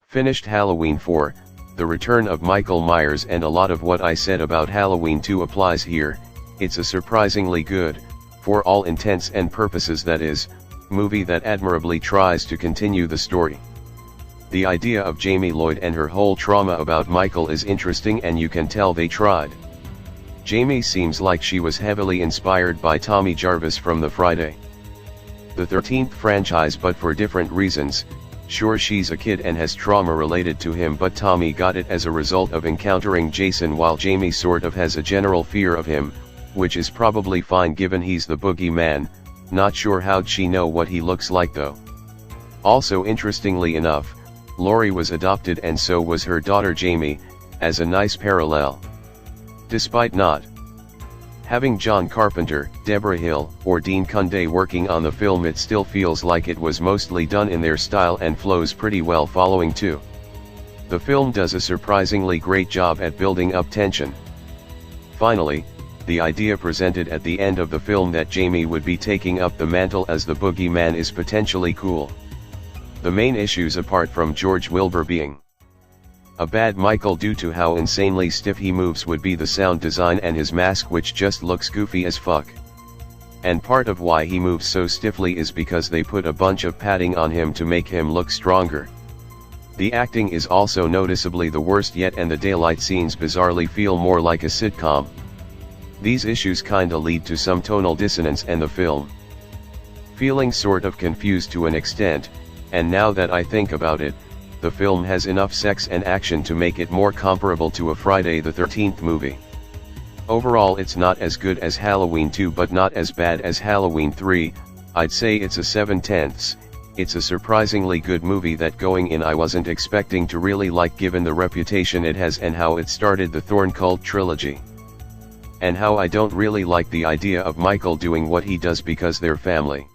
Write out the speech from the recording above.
Finished Halloween 4, the return of Michael Myers, and a lot of what I said about Halloween 2 applies here. It's a surprisingly good, for all intents and purposes that is, movie that admirably tries to continue the story. The idea of Jamie Lloyd and her whole trauma about Michael is interesting, and you can tell they tried. Jamie seems like she was heavily inspired by Tommy Jarvis from the Friday the 13th franchise, but for different reasons. Sure, she's a kid and has trauma related to him, but Tommy got it as a result of encountering Jason, while Jamie sort of has a general fear of him, which is probably fine given he's the boogeyman. Not sure how'd she know what he looks like though. Also, interestingly enough, Laurie was adopted and so was her daughter Jamie, as a nice parallel. Despite not having John Carpenter, Deborah Hill, or Dean Cundey working on the film, it still feels like it was mostly done in their style and flows pretty well following too. The film does a surprisingly great job at building up tension. Finally, the idea presented at the end of the film that Jamie would be taking up the mantle as the boogeyman is potentially cool. The main issues, apart from George Wilbur being a bad Michael due to how insanely stiff he moves, would be the sound design and his mask, which just looks goofy as fuck. And part of why he moves so stiffly is because they put a bunch of padding on him to make him look stronger. The acting is also noticeably the worst yet, and the daylight scenes bizarrely feel more like a sitcom. These issues kinda lead to some tonal dissonance and the film feeling sort of confused to an extent, and now that I think about it, the film has enough sex and action to make it more comparable to a Friday the 13th movie. Overall, it's not as good as Halloween 2 but not as bad as Halloween 3, I'd say it's a 7/10. It's a surprisingly good movie that going in I wasn't expecting to really like, given the reputation it has and how it started the Thorn Cult trilogy. And how I don't really like the idea of Michael doing what he does because they're family.